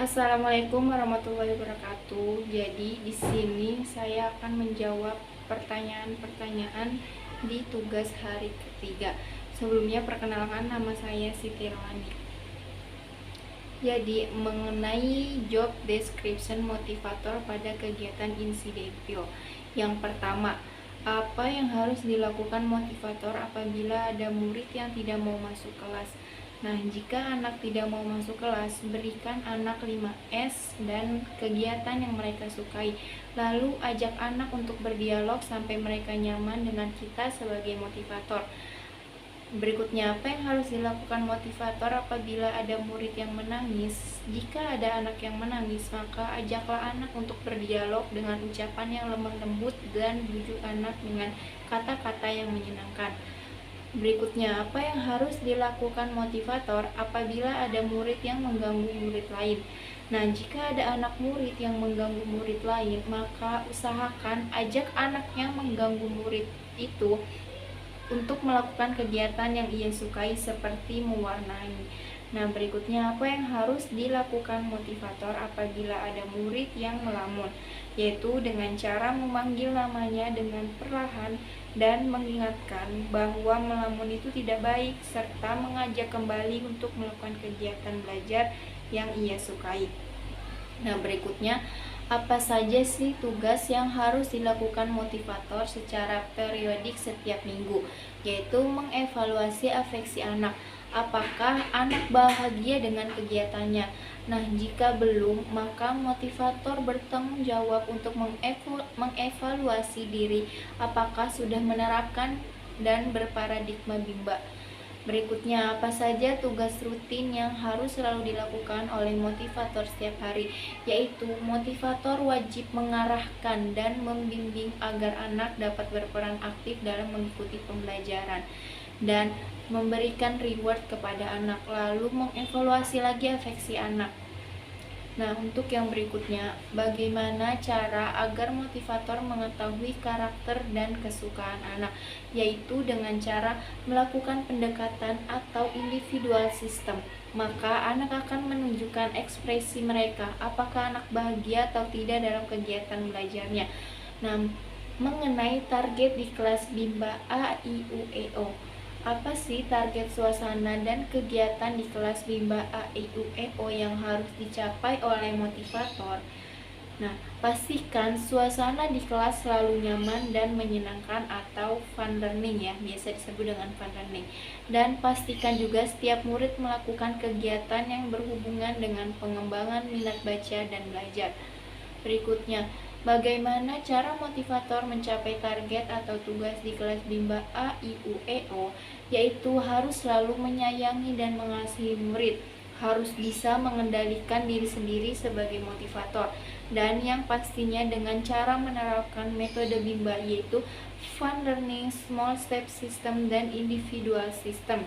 Assalamualaikum warahmatullahi wabarakatuh. Jadi di sini saya akan menjawab pertanyaan-pertanyaan di tugas hari ketiga. Sebelumnya perkenalkan, nama saya Siti Rohani. Jadi mengenai job description motivator pada kegiatan insidentil. Yang pertama, apa yang harus dilakukan motivator apabila ada murid yang tidak mau masuk kelas? Nah, jika anak tidak mau masuk kelas, berikan anak 5S dan kegiatan yang mereka sukai. Lalu ajak anak untuk berdialog sampai mereka nyaman dengan kita sebagai motivator. Berikutnya, apa yang harus dilakukan motivator apabila ada murid yang menangis? Jika ada anak yang menangis, maka ajaklah anak untuk berdialog dengan ucapan yang lemah lembut dan bujuk anak dengan kata-kata yang menyenangkan. Berikutnya, apa yang harus dilakukan motivator apabila ada murid yang mengganggu murid lain? Nah, jika ada anak murid yang mengganggu murid lain, maka usahakan ajak anak yang mengganggu murid itu untuk melakukan kegiatan yang ia sukai seperti mewarnai. Nah, berikutnya, apa yang harus dilakukan motivator apabila ada murid yang melamun? Yaitu dengan cara memanggil namanya dengan perlahan dan mengingatkan bahwa melamun itu tidak baik, serta mengajak kembali untuk melakukan kegiatan belajar yang ia sukai. Nah, berikutnya, apa saja sih tugas yang harus dilakukan motivator secara periodik setiap minggu? Yaitu mengevaluasi afeksi anak. Apakah anak bahagia dengan kegiatannya? Nah, jika belum, maka motivator bertanggung jawab untuk mengevaluasi diri apakah sudah menerapkan dan berparadigma Bimba. Berikutnya, apa saja tugas rutin yang harus selalu dilakukan oleh motivator setiap hari? Yaitu motivator wajib mengarahkan dan membimbing agar anak dapat berperan aktif dalam mengikuti pembelajaran dan memberikan reward kepada anak, lalu mengevaluasi lagi afeksi anak. Nah, untuk yang berikutnya, bagaimana cara agar motivator mengetahui karakter dan kesukaan anak? Yaitu dengan cara melakukan pendekatan atau individual system. Maka anak akan menunjukkan ekspresi mereka, apakah anak bahagia atau tidak dalam kegiatan belajarnya. Nah, mengenai target di kelas Bimba A, I, U, E, O. Apa sih target suasana dan kegiatan di kelas Bimba A, I, U, E, O yang harus dicapai oleh motivator? Nah, pastikan suasana di kelas selalu nyaman dan menyenangkan atau fun learning ya, biasa disebut dengan fun learning. Dan pastikan juga setiap murid melakukan kegiatan yang berhubungan dengan pengembangan minat baca dan belajar. Berikutnya, bagaimana cara motivator mencapai target atau tugas di kelas Bimba A, I, U, E, O? Yaitu harus selalu menyayangi dan mengasihi murid, harus bisa mengendalikan diri sendiri sebagai motivator, dan yang pastinya dengan cara menerapkan metode Bimba, yaitu fun learning, small step system, dan individual system.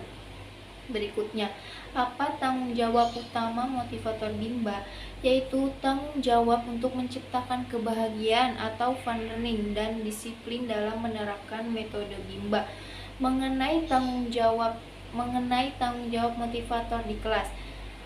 Berikutnya, apa tanggung jawab utama motivator Bimba? Yaitu tanggung jawab untuk menciptakan kebahagiaan atau fun learning dan disiplin dalam menerapkan metode Bimba. Mengenai tanggung jawab motivator di kelas,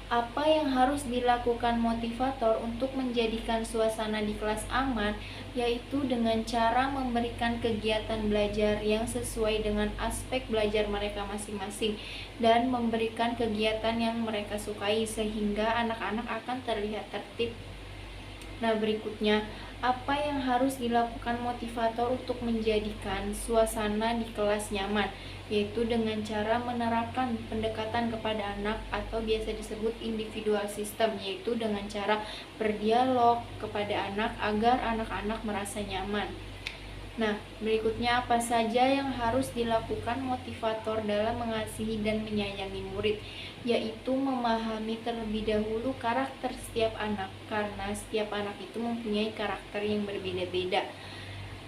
apa yang harus dilakukan motivator untuk menjadikan suasana di kelas aman? Yaitu dengan cara memberikan kegiatan belajar yang sesuai dengan aspek belajar mereka masing-masing dan memberikan kegiatan yang mereka sukai sehingga anak-anak akan terlihat tertib. Nah, berikutnya, apa yang harus dilakukan motivator untuk menjadikan suasana di kelas nyaman? Yaitu dengan cara menerapkan pendekatan kepada anak atau biasa disebut individual system, yaitu dengan cara berdialog kepada anak agar anak-anak merasa nyaman. Nah, berikutnya, apa saja yang harus dilakukan motivator dalam mengasihi dan menyayangi murid? Yaitu memahami terlebih dahulu karakter setiap anak, karena setiap anak itu mempunyai karakter yang berbeda-beda.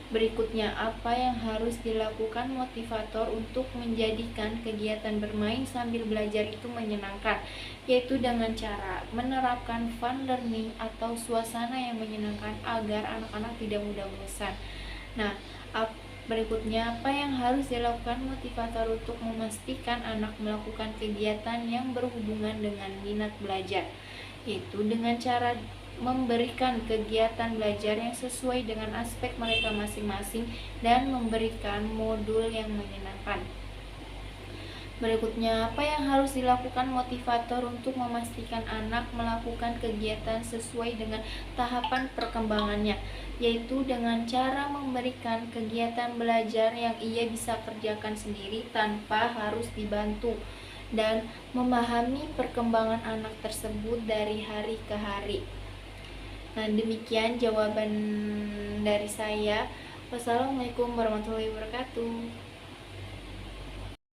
Berikutnya, apa yang harus dilakukan motivator untuk menjadikan kegiatan bermain sambil belajar itu menyenangkan? Yaitu dengan cara menerapkan fun learning atau suasana yang menyenangkan agar anak-anak tidak mudah bosan. Nah, berikutnya, apa yang harus dilakukan motivator untuk memastikan anak melakukan kegiatan yang berhubungan dengan minat belajar? yaitu dengan cara memberikan kegiatan belajar yang sesuai dengan aspek mereka masing-masing dan memberikan modul yang menyenangkan. Berikutnya, apa yang harus dilakukan motivator untuk memastikan anak melakukan kegiatan sesuai dengan tahapan perkembangannya, yaitu dengan cara memberikan kegiatan belajar yang ia bisa kerjakan sendiri tanpa harus dibantu, dan memahami perkembangan anak tersebut dari hari ke hari. Nah, demikian jawaban dari saya. Wassalamualaikum warahmatullahi wabarakatuh.